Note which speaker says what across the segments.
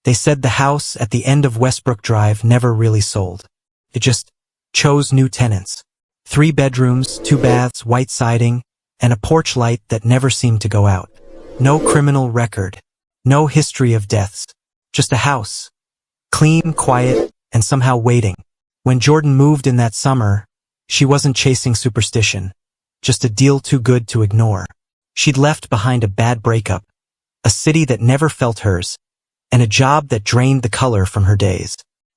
Speaker 1: They said the house at the end of Westbrook Drive never really sold. It just chose new tenants. 3 bedrooms, 2 baths, white siding, and a porch light that never seemed to go out. No criminal record. No history of deaths. Just a house. Clean, quiet, and somehow waiting. When Jordan moved in that summer, she wasn't chasing superstition. Just a deal too good to ignore. She'd left behind a bad breakup, a city that never felt hers, and a job that drained the color from her days.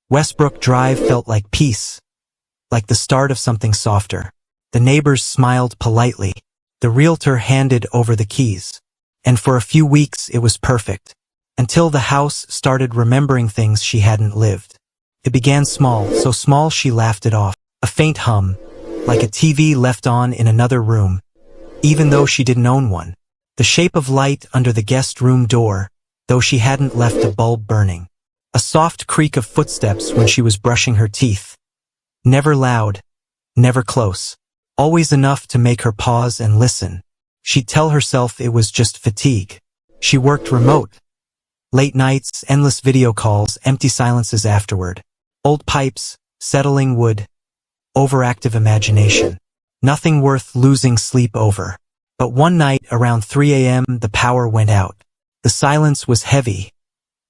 Speaker 1: Westbrook Drive felt like peace, like the start of something softer. The neighbors smiled politely. The realtor handed over the keys. And for a few weeks it was perfect. Until the house started remembering things she hadn't lived. It began small, so small she laughed it off. A faint hum, like a TV left on in another room, even though she didn't own one. The shape of light under the guest room door, though she hadn't left a bulb burning. A soft creak of footsteps when she was brushing her teeth. Never loud, never close. Always enough to make her pause and listen. She'd tell herself it was just fatigue. She worked remote. Late nights, endless video calls, empty silences afterward. Old pipes, settling wood, overactive imagination. Nothing worth losing sleep over. But one night around 3 a.m. the power went out. The silence was heavy,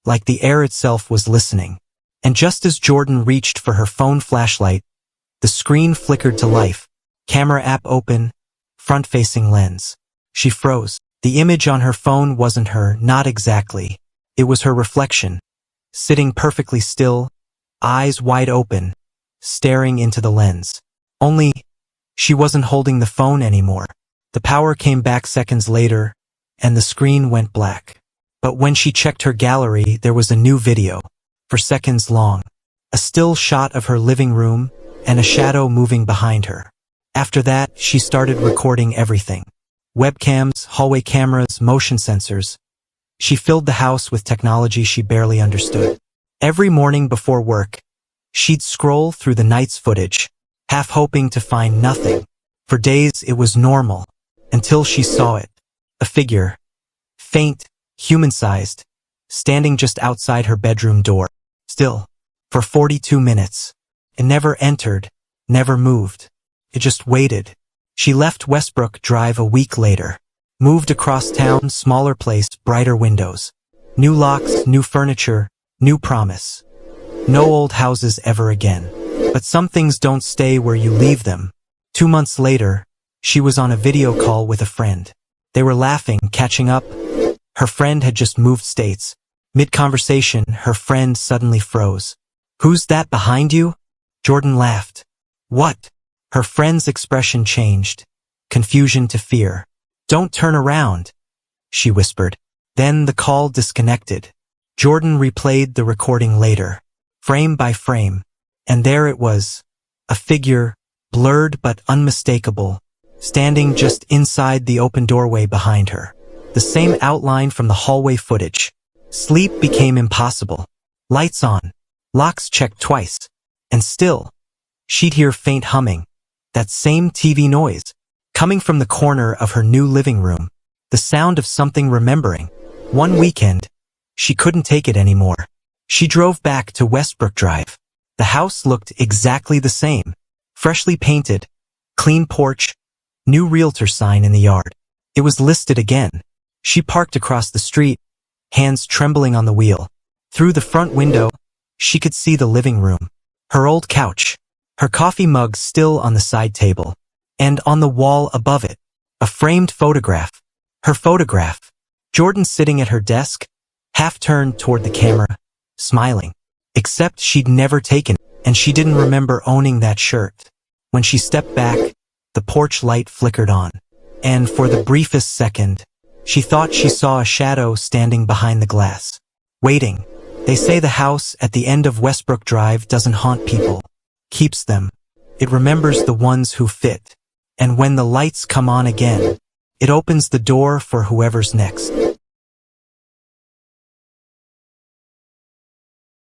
Speaker 1: like the air itself was listening. And just as Jordan reached for her phone flashlight, the screen flickered to life. Camera app open, front-facing lens. She froze. The image on her phone wasn't her, not exactly. It was her reflection, sitting perfectly still, eyes wide open, staring into the lens. Only, she wasn't holding the phone anymore. The power came back seconds later, and the screen went black. But when she checked her gallery, there was a new video, for seconds long. A still shot of her living room, and a shadow moving behind her. After that, she started recording everything. Webcams, hallway cameras, motion sensors. She filled the house with technology she barely understood. Every morning before work, she'd scroll through the night's footage, half hoping to find nothing. For days it was normal, until she saw it. A figure, faint, human-sized, standing just outside her bedroom door. Still, for 42 minutes. It never entered, never moved. It just waited. She left Westbrook Drive a week later. Moved across town, smaller place, brighter windows. New locks, new furniture, new promise. No old houses ever again. But some things don't stay where you leave them. 2 months later, she was on a video call with a friend. They were laughing, catching up. Her friend had just moved states. Mid-conversation, her friend suddenly froze. "Who's that behind you?" Jordan laughed. "What?" Her friend's expression changed. Confusion to fear. "Don't turn around," she whispered. Then the call disconnected. Jordan replayed the recording later, frame by frame. And there it was. A figure, blurred but unmistakable, standing just inside the open doorway behind her. The same outline from the hallway footage. Sleep became impossible. Lights on. Locks checked twice. And still, she'd hear faint humming. That same TV noise, coming from the corner of her new living room. The sound of something remembering. One weekend, she couldn't take it anymore. She drove back to Westbrook Drive. The house looked exactly the same. Freshly painted, clean porch, new realtor sign in the yard. It was listed again. She parked across the street, hands trembling on the wheel. Through the front window, she could see the living room. Her old couch. Her coffee mug still on the side table. And on the wall above it, a framed photograph. Her photograph. Jordan sitting at her desk, half turned toward the camera, smiling. Except she'd never taken it, and she didn't remember owning that shirt. When she stepped back, the porch light flickered on. And for the briefest second, she thought she saw a shadow standing behind the glass. Waiting. They say the house at the end of Westbrook Drive doesn't haunt people. Keeps them. It remembers the ones who fit. And when the lights come on again, it opens the door for whoever's next.